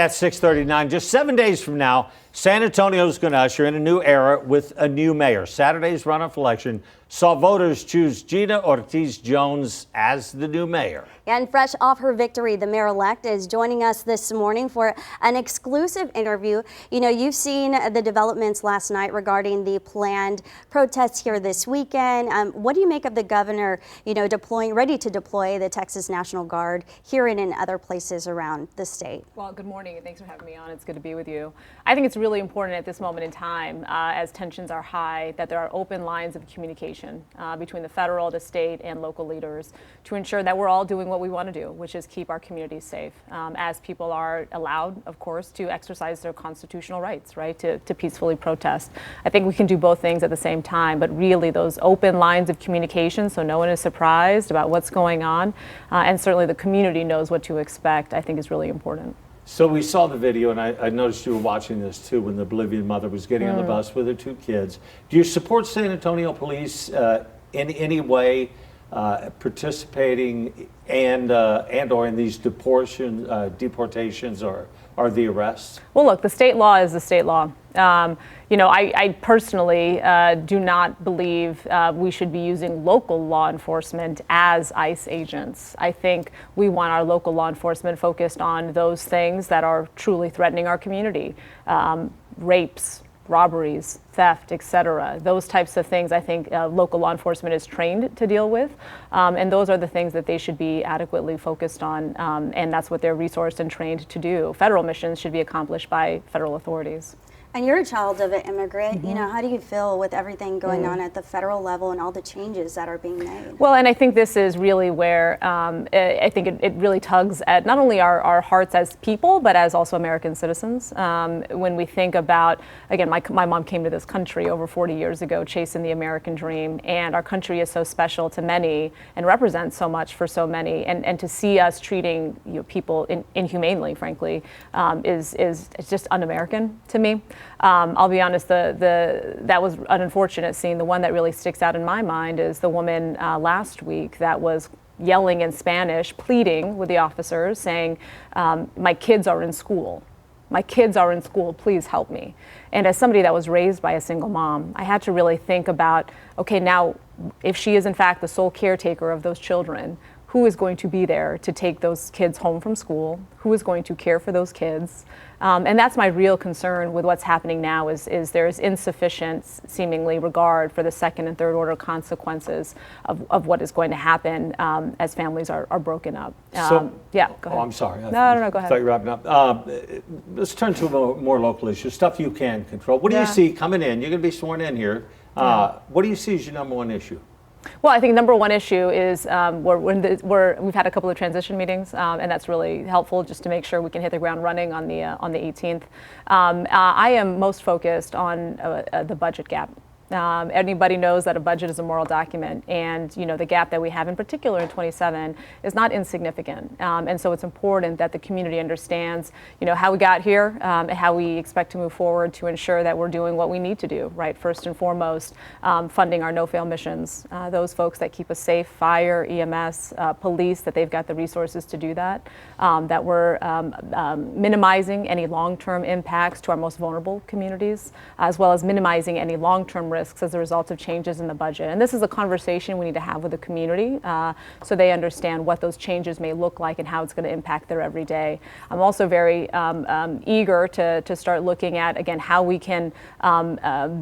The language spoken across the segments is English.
At 6:39, just 7 days from now, San Antonio is going to usher in a new era with a new mayor. Saturday's runoff election saw voters choose Gina Ortiz Jones as the new mayor. And fresh off her victory, the mayor-elect is joining us this morning for an exclusive interview. You know, you've seen the developments last night regarding the planned protests here this weekend. What do you make of the governor, ready to deploy the Texas National Guard here and in other places around the state? Well, good morning and thanks for having me on. It's good to be with you. I think it's really important at this moment in time, as tensions are high, that there are open lines of communication between the federal, the state, and local leaders to ensure that we're all doing what we want to do, which is keep our communities safe, as people are allowed, of course, to exercise their constitutional rights, right, to peacefully protest. I think we can do both things at the same time, but really those open lines of communication so no one is surprised about what's going on, and certainly the community knows what to expect, I think is really important. So we saw the video, and I noticed you were watching this too when the Bolivian mother was getting on the bus with her two kids. Do you support San Antonio police in any way participating and or in these deportations or the arrests? Well, look, the state law is the state law. I personally do not believe we should be using local law enforcement as ICE agents. I think we want our local law enforcement focused on those things that are truly threatening our community. Rapes, robberies, theft, etc. Those types of things I think local law enforcement is trained to deal with, and those are the things that they should be adequately focused on, and that's what they're resourced and trained to do. Federal missions should be accomplished by federal authorities. And you're a child of an immigrant. How do you feel with everything going on at the federal level and all the changes that are being made? Well, and I think this is really where I think it really tugs at not only our hearts as people, but as also American citizens. When we think about, again, my mom came to this country over 40 years ago, chasing the American dream, and our country is so special to many and represents so much for so many. And to see us treating people inhumanely, frankly, is just un-American to me. I'll be honest, that was an unfortunate scene. The one that really sticks out in my mind is the woman last week that was yelling in Spanish, pleading with the officers, saying, my kids are in school. My kids are in school, please help me. And as somebody that was raised by a single mom, I had to really think about, okay, now if she is in fact the sole caretaker of those children, who is going to be there to take those kids home from school? Who is going to care for those kids? And that's my real concern with what's happening now is there's insufficient, seemingly, regard for the second and third order consequences of what is going to happen as families are broken up. Yeah, go ahead. Oh, I'm sorry. No, go ahead. I thought you were wrapping up. Let's turn to a more local issue, stuff you can control. What do you see coming in? You're going to be sworn in here. What do you see as your number one issue? Well, I think number one issue is we've had a couple of transition meetings, and that's really helpful just to make sure we can hit the ground running on the 18th. I am most focused on the budget gap. Anybody knows that a budget is a moral document, and the gap that we have in particular in 27 is not insignificant, and so it's important that the community understands how we got here and how we expect to move forward to ensure that we're doing what we need to do, right? First and foremost, funding our no-fail missions, those folks that keep us safe, fire, EMS, police, that they've got the resources to do that, that we're minimizing any long-term impacts to our most vulnerable communities, as well as minimizing any long-term risks as a result of changes in the budget. And this is a conversation we need to have with the community so they understand what those changes may look like and how it's going to impact their everyday. I'm also very eager to start looking at, again, how we can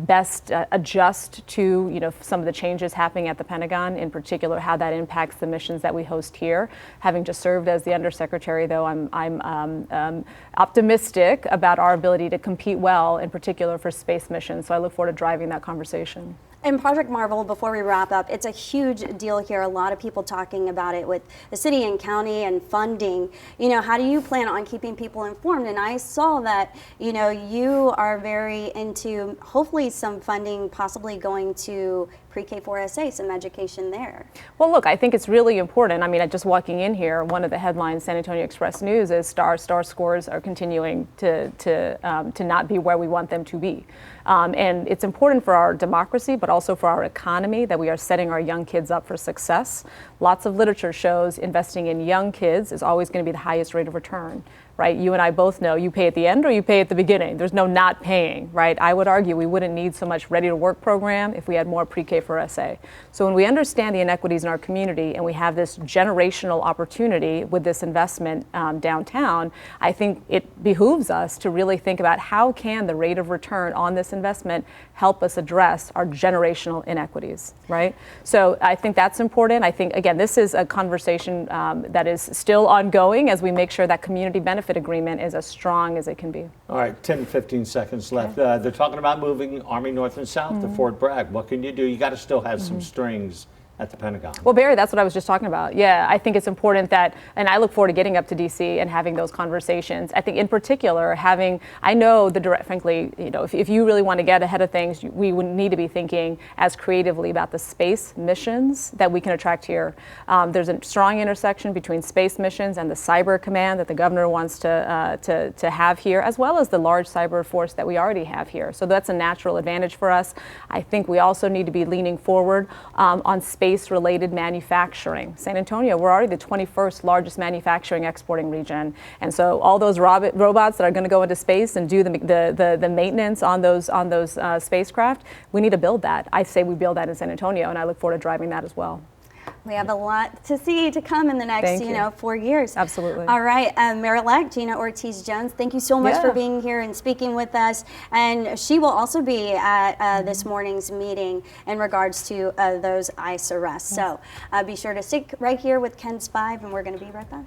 best adjust to some of the changes happening at the Pentagon, in particular how that impacts the missions that we host here. Having just served as the Undersecretary, though, I'm optimistic about our ability to compete well, in particular for space missions. So I look forward to driving that conversation. And Project Marvel, before we wrap up, it's a huge deal here. A lot of people talking about it with the city and county and funding. How do you plan on keeping people informed? And I saw that, you are very into hopefully some funding possibly going to pre-K4SA, some education there. Well, look, I think it's really important. I mean, just walking in here, one of the headlines, San Antonio Express News, is star scores are continuing to not be where we want them to be. And it's important for our democracy, but also for our economy, that we are setting our young kids up for success. Lots of literature shows investing in young kids is always going to be the highest rate of return. right? You and I both know you pay at the end or you pay at the beginning. There's no not paying, right? I would argue we wouldn't need so much ready to work program if we had more pre-K for SA. So when we understand the inequities in our community and we have this generational opportunity with this investment downtown, I think it behooves us to really think about how can the rate of return on this investment help us address our generational inequities, right? So I think that's important. I think, again, this is a conversation that is still ongoing as we make sure that community benefit agreement is as strong as it can be. All right, 10, 15 seconds left. They're talking about moving Army North and South to Fort Bragg. What can you do? You got to still have some strings at the Pentagon. Well, Barry, that's what I was just talking about. Yeah, I think it's important that, and I look forward to getting up to DC and having those conversations. I think in particular, I know frankly, if you really want to get ahead of things, we would need to be thinking as creatively about the space missions that we can attract here. There's a strong intersection between space missions and the cyber command that the governor wants to have here, as well as the large cyber force that we already have here. So that's a natural advantage for us. I think we also need to be leaning forward on space-related manufacturing. San Antonio, we're already the 21st largest manufacturing exporting region, and so all those robots that are going to go into space and do the maintenance on those spacecraft, we need to build that. I say we build that in San Antonio, and I look forward to driving that as well. We have a lot to see to come in the next, 4 years. Absolutely. All right, Mayor-elect Gina Ortiz Jones, thank you so much for being here and speaking with us. And she will also be at this morning's meeting in regards to those ICE arrests. So be sure to stick right here with Ken's 5, and we're going to be right back.